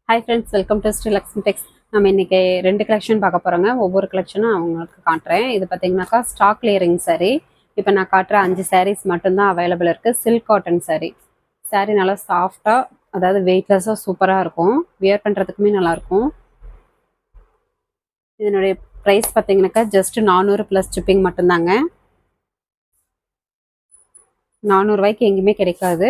Hi friends, welcome to Sri Lakshmi Techs. நம்ம இன்றைக்கி 2 collection பார்க்க போகிறோங்க. ஒவ்வொரு கலெக்ஷனும் அவங்களுக்கு காட்டுறேன். இது பார்த்தீங்கன்னாக்கா ஸ்டாக் கிளியரிங் சாரீ. இப்போ நான் காட்டுற 5 சாரீஸ் மட்டும்தான் அவைலபிள் இருக்குது. Silk cotton sari. சாரீ நல்லா சாஃப்டாக, அதாவது வெயிட்லெஸ்ஸாக சூப்பராக இருக்கும். வியர் பண்ணுறதுக்குமே நல்லாயிருக்கும். இதனுடைய ப்ரைஸ் பார்த்தீங்கன்னாக்கா ஜஸ்ட் 400 ப்ளஸ் ஷிப்பிங் மட்டும்தாங்க. 400 ரூபாய்க்கு எங்கேயுமே கிடைக்காது.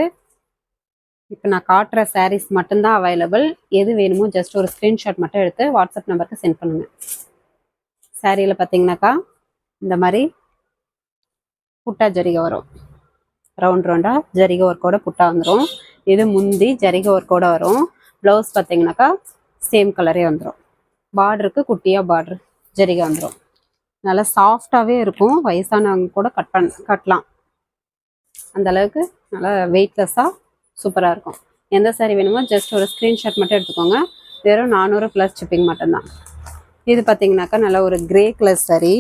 இப்போ நான் காட்டுற சாரீஸ் மட்டும்தான் அவைலபிள். எது வேணுமோ ஜஸ்ட் ஒரு ஸ்க்ரீன்ஷாட் மட்டும் எடுத்து வாட்ஸ்அப் நம்பருக்கு சென்ட் பண்ணுங்கள். சாரியில் பார்த்தீங்கன்னாக்கா இந்த மாதிரி புட்டா ஜரிகை வரும். ரவுண்டாக ஜரிகை ஒர்க்கோட புட்டா வந்துடும். இது முந்தி ஜரிகை ஒர்க்கோட வரும். ப்ளவுஸ் பார்த்தீங்கன்னாக்கா சேம் கலரே வந்துடும். பார்டருக்கு குட்டியாக பார்டர் ஜரிகை வந்துடும். நல்லா சாஃப்டாகவே இருக்கும். வயசானவங்க கூட கட்டலாம். அந்தளவுக்கு நல்லா வெயிட்லெஸ்ஸாக சூப்பராக இருக்கும். எந்த சாரீ வேணுமோ ஜஸ்ட் ஒரு ஸ்க்ரீன்ஷாட் மட்டும் எடுத்துக்கோங்க. வெறும் 400 ப்ளஸ் ஷிப்பிங் மட்டும்தான். இது பார்த்தீங்கன்னாக்கா நல்லா ஒரு grey colour sari.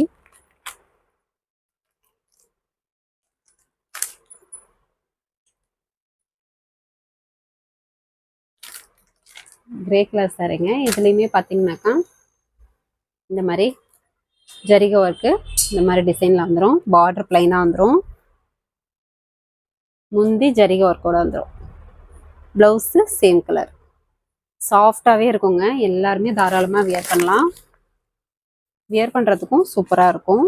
Grey colour சாரீங்க. இதுலேயுமே பார்த்தீங்கன்னாக்கா இந்த மாதிரி ஜரிகை ஒர்க்கு இந்த மாதிரி டிசைனில் வந்துடும். பார்டர் பிளைனாக வந்துடும். முந்தி ஜரிகை ஒர்க்கோட வந்துடும். Blouse same colour. சாஃப்டாகவே இருக்குங்க. எல்லாருமே தாராளமாக வியர் பண்ணலாம். வியர் பண்ணுறதுக்கும் சூப்பராக இருக்கும்.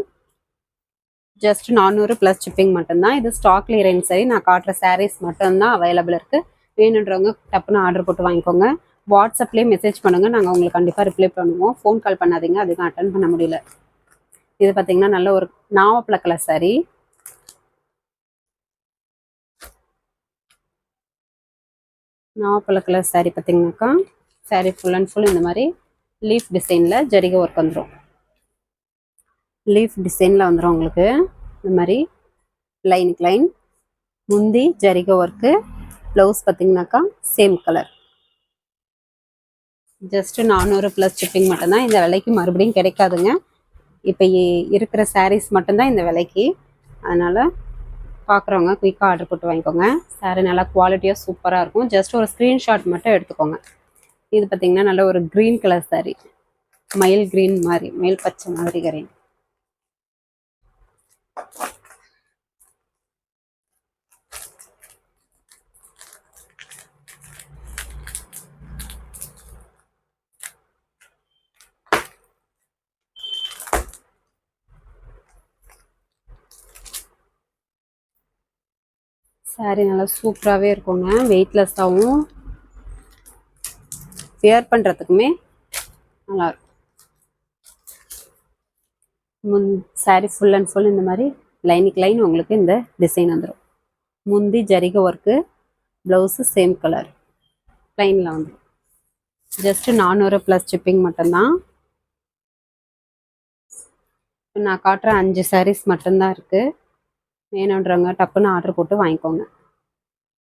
ஜஸ்ட் 400 ப்ளஸ் ஷிப்பிங் மட்டும்தான். இது ஸ்டாக் கிளியரிங் சாரீ. நான் காட்டுற சாரீஸ் மட்டும்தான் அவைலபிள் இருக்குது. வேணுன்றவங்க டப்புன்னு ஆர்டர் போட்டு வாங்கிக்கோங்க. வாட்ஸ்அப்லேயே மெசேஜ் பண்ணுங்கள். நாங்கள் உங்களுக்கு கண்டிப்பாக ரிப்ளை பண்ணுவோம். ஃபோன் கால் பண்ணாதீங்க, அதிகம் அட்டன் பண்ண முடியல. இது பார்த்திங்கன்னா நல்ல ஒரு நாவப்பழ கலர் சாரீ. நாவப்பழ கலர் சாரீ பார்த்தீங்கன்னாக்கா சாரீ ஃபுல் அண்ட் ஃபுல் இந்த மாதிரி லீஃப் டிசைனில் ஜரிகை ஒர்க் வந்துடும். லீஃப் டிசைனில் வந்துடும் உங்களுக்கு. இந்த மாதிரி லைனுக்கு லைன் முந்தி ஜரிகை ஒர்க்கு. ப்ளவுஸ் பார்த்தீங்கன்னாக்கா same colour. Just 400 plus shipping மட்டும்தான். இந்த விலைக்கு மறுபடியும் கிடைக்காதுங்க. இப்போ இருக்கிற சாரீஸ் மட்டும்தான் இந்த விலைக்கு. அதனால் பார்க்குறவங்க குயிக்காக ஆர்டர் போட்டு வாங்கிக்கோங்க. சாரீ நல்லா குவாலிட்டியாக சூப்பராக இருக்கும். ஜஸ்ட் ஒரு ஸ்க்ரீன்ஷாட் மட்டும் எடுத்துக்கோங்க. இது பார்த்திங்கன்னா நல்ல ஒரு க்ரீன் கலர் சாரீ. மயில் க்ரீன் மாதிரி, மயில் பச்சை மாதிரி கிரீன். சாரீ நல்லா சூப்பராகவே இருக்குங்க. வெயிட்லெஸ்ஸாகவும் வியர் பண்ணுறதுக்குமே நல்லாயிருக்கும். சாரீ ஃபுல் அண்ட் ஃபுல் இந்த மாதிரி லைனுக்கு லைன் உங்களுக்கு இந்த டிசைன் வந்துடும். முந்தி ஜரிகை ஒர்க்கு. ப்ளவுஸு சேம் கலர் லைனில் வந்துடும். ஜஸ்ட்டு 400 ப்ளஸ் ஷிப்பிங் மட்டும்தான். நான் காட்டுற 5 சாரீஸ் மட்டும்தான் இருக்குது. வேணுன்றவங்க டப்புன்னு ஆர்டர் போட்டு வாங்கிக்கோங்க.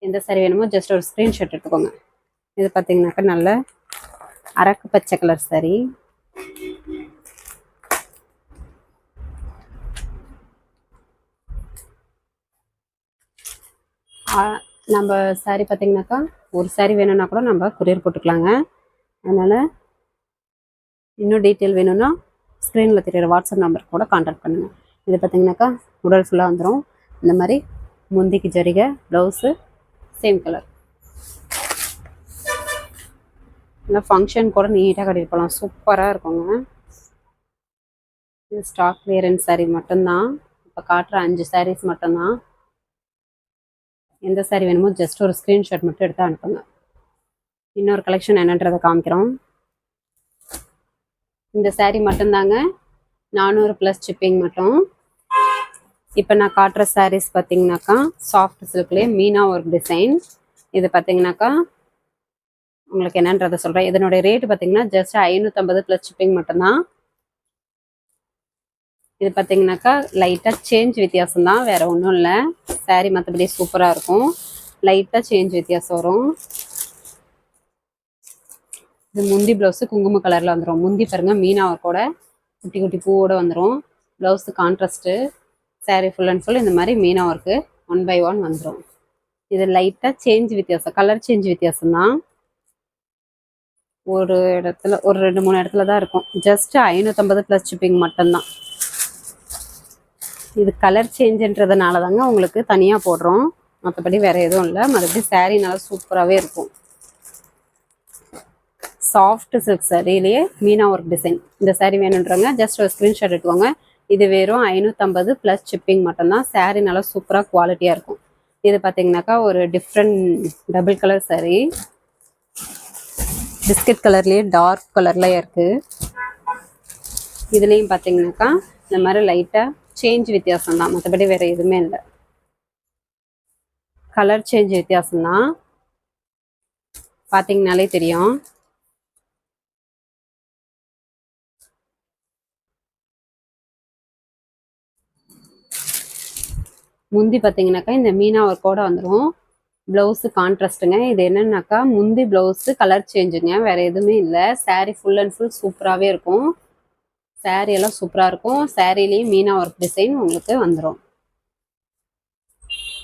எந்த சாரீ வேணுமோ ஜஸ்ட் ஒரு ஸ்க்ரீன்ஷாட் எடுத்துக்கோங்க. இது பார்த்தீங்கன்னாக்கா நல்ல அரக்கு பச்சை கலர் சாரீ. நம்ம சாரீ பார்த்தீங்கன்னாக்கா ஒரு சாரீ வேணும்னா கூட நம்ம கொரியர் போட்டுக்கலாங்க. அதனால் இன்னும் டீட்டெயில் வேணும்னா ஸ்க்ரீனில் தெரியுற வாட்ஸ்அப் நம்பருக்கு கூட கான்டாக்ட் பண்ணுங்கள். இது பார்த்தீங்கன்னாக்கா உடல் ஃபுல்லாக வந்துடும். இந்த மாதிரி முந்திக்கு ஜரிகை, ப்ளவுஸு சேம் கலர். இந்த ஃபங்க்ஷன் கூட நீட்டாக கட்டிட்டு போகலாம். சூப்பராக இருக்குங்க. இது ஸ்டாக் கிளியரன்ஸ் சாரீ மட்டும்தான். இப்போ காட்டுற 5 சாரீஸ் மட்டும்தான். எந்த சாரீ வேணுமோ ஜஸ்ட் ஒரு ஸ்க்ரீன்ஷாட் மட்டும் எடுத்து அனுப்புங்க. இன்னொரு கலெக்ஷன் என்னன்றதை காமிக்கிறோம். இந்த சாரீ மட்டும்தாங்க. 400 ப்ளஸ் ஷிப்பிங் மட்டும். இப்போ நான் காட்டுற சாரீஸ் பார்த்தீங்கன்னாக்கா சாஃப்ட் சில்க்லேயே மீனா ஒர்க் டிசைன். இது பார்த்தீங்கன்னாக்கா உங்களுக்கு என்னன்றதை சொல்கிறேன். இதனுடைய ரேட்டு பார்த்தீங்கன்னா ஜஸ்ட் 550 ப்ளஸ் ஷிப்பிங் மட்டும்தான். இது பார்த்தீங்கன்னாக்கா லைட்டாக சேஞ்ச் வித்தியாசம் தான், வேறு ஒன்றும் இல்லை. சாரீ மற்றபடி சூப்பராக இருக்கும். லைட்டாக சேஞ்ச் வித்தியாசம் வரும். இது முந்தி ப்ளவுஸு குங்கும கலரில் வந்துடும். முந்தி பாருங்கள் மீனா ஒர்க்கோட குட்டி குட்டி பூவோடு வந்துடும். Blouse contrast. Sari full and full இந்த மாதிரி மீனா ஒர்க்கு 1 by 1 வந்துடும். இது லைட்டாக சேஞ்ச் வித்தியாசம், கலர் சேஞ்ச் வித்தியாசம் தான். ஒரு இடத்துல ஒரு 2-3 இடத்துல தான் இருக்கும். ஜஸ்ட் 550 ப்ளஸ் ஷிப்பிங் மட்டும்தான். இது கலர் சேஞ்சுன்றதுனால தாங்க உங்களுக்கு தனியாக போடுறோம், மற்றபடி வேறு எதுவும் இல்லை. மறுபடியும் சாரீ நல்லா சூப்பராகவே இருக்கும். சாஃப்ட் சில்க் சாரிலேயே மீனா ஒர்க் டிசைன். இந்த சாரீ வேணுன்றவங்க ஜஸ்ட் ஒரு ஸ்க்ரீன்ஷாட் எடுத்துவாங்க. இது வெறும் 550 ப்ளஸ் ஷிப்பிங் மட்டும்தான். சாரீ நல்லா சூப்பராக குவாலிட்டியாக இருக்கும். இது பார்த்தீங்கன்னாக்கா ஒரு different double colour sari, biscuit கலர்லேயே டார்க் கலர்லேயே இருக்குது. இதுலேயும் பார்த்தீங்கன்னாக்கா இந்த மாதிரி லைட்டாக சேஞ்ச் வித்தியாசம் தான், மற்றபடி வேறு எதுவுமே இல்லை. கலர் சேஞ்ச் வித்தியாசம்தான், பார்த்தீங்கனாலே தெரியும். முந்தி பார்த்தீங்கன்னாக்கா இந்த மீனா ஒர்க்கோட வந்துடும். ப்ளவுஸு கான்ட்ராஸ்ட்டுங்க. இது என்னன்னாக்கா முந்தி ப்ளவுஸு கலர் சேஞ்சுங்க, வேறு எதுவுமே இல்லை. சாரீ ஃபுல் அண்ட் ஃபுல் சூப்பராகவே இருக்கும். சாரீ எல்லாம் சூப்பராக இருக்கும். சாரீலேயும் மீனா ஒர்க் டிசைன் உங்களுக்கு வந்துடும்.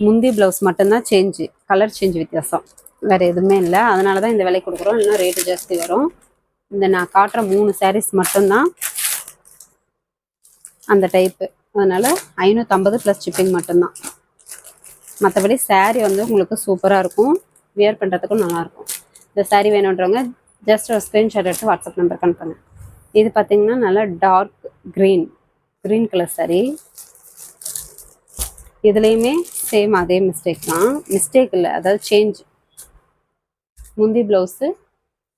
முந்தி ப்ளவுஸ் மட்டும்தான் சேஞ்சு, கலர் சேஞ்ச் வித்தியாசம், வேறு எதுவுமே இல்லை. அதனால தான் இந்த விலை கொடுக்குறோம், இன்னும் ரேட்டு ஜாஸ்தி வரும். இந்த நான் காட்டுற 3 சாரீஸ் மட்டும்தான் அந்த டைப்பு. அதனால் 550 ப்ளஸ் ஷிப்பிங் மட்டும்தான். மற்றபடி சாரீ வந்து உங்களுக்கு சூப்பராக இருக்கும், வியர் பண்ணுறதுக்கும் நல்லாயிருக்கும். இந்த சாரீ வேணுன்றவங்க ஜஸ்ட் ஒரு ஸ்க்ரீன்ஷாட் எடுத்து வாட்ஸ்அப் நம்பருக்கு அனுப்புங்க. இது பார்த்திங்கன்னா நல்லா டார்க் க்ரீன் கலர் சாரீ. இதுலேயுமே சேம் அதே மிஸ்டேக் தான், மிஸ்டேக் இல்லை, அதாவது சேஞ்ச். முந்தி ப்ளவுஸு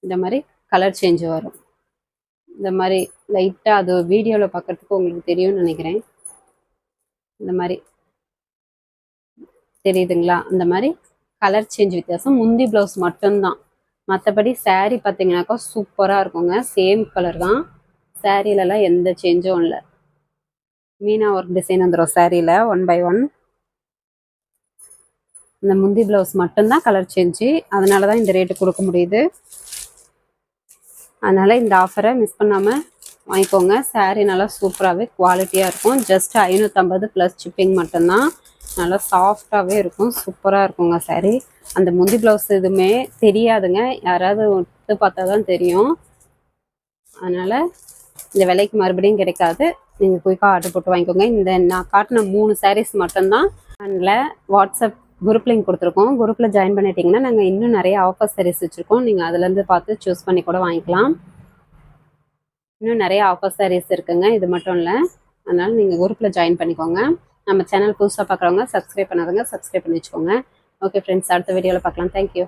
இந்த மாதிரி கலர் சேஞ்சு வரும். இந்த மாதிரி லைட்டாக அது வீடியோவில் பார்க்குறதுக்கு உங்களுக்கு தெரியும்னு நினைக்கிறேன். இந்த மாதிரி தெரியுதுங்களா? அந்த மாதிரி கலர் சேஞ்ச் வித்தியாசம். முந்தி ப்ளவுஸ் மட்டும்தான், மற்றபடி சாரீ பார்த்தீங்கன்னாக்கா சூப்பராக இருக்குங்க. சேம் கலர் தான், சாரீலலாம் எந்த சேஞ்சும் இல்லை. மீனா ஒர்க் டிசைன் வந்துடும் சாரியில் 1 by 1. இந்த முந்தி ப்ளவுஸ் மட்டும்தான் கலர் சேஞ்சு, அதனால தான் இந்த ரேட்டு கொடுக்க முடியுது. அதனால் இந்த ஆஃபரை மிஸ் பண்ணாமல் வாங்கிக்கோங்க. சாரீ நல்லா சூப்பராகவே குவாலிட்டியாக இருக்கும். ஜஸ்ட் 550 ப்ளஸ் ஷிப்பிங் மட்டும்தான். நல்லா சாஃப்டாகவே இருக்கும், சூப்பராக இருக்குங்க சாரீ. அந்த முந்தி ப்ளவுஸ் எதுவுமே தெரியாதுங்க, யாராவது ஒட்டு பார்த்தா தான் தெரியும். அதனால் இந்த விலைக்கு மறுபடியும் கிடைக்காது, நீங்கள் குயிக்காக ஆர்டர் போட்டு வாங்கிக்கோங்க. இந்த நான் காட்டின 3 சாரீஸ் மட்டும்தான். அதில் வாட்ஸ்அப் குரூப் லிங்க் கொடுத்துருக்கோம், குரூப்பில் ஜாயின் பண்ணிட்டீங்கன்னா நாங்கள் இன்னும் நிறைய ஆஃபர் சாரீஸ் வச்சுருக்கோம். நீங்கள் அதுலேருந்து பார்த்து சூஸ் பண்ணி கூட வாங்கிக்கலாம். இன்னும் நிறைய ஆஃபர் சாரீஸ் இருக்குங்க, இது மட்டும் இல்லை. அதனால் நீங்கள் குரூப்பில் ஜாயின் பண்ணிக்கோங்க. நம்ம சேனல் புதுசாக பார்க்குறவங்க சப்ஸ்கிரைப் பண்ணாதவங்க சப்ஸ்கிரைப் பண்ணி வச்சுக்கோங்க. ஓகே ஃப்ரெண்ட்ஸ், அடுத்த வீடியோவில் பார்க்கலாம். தேங்க்யூ.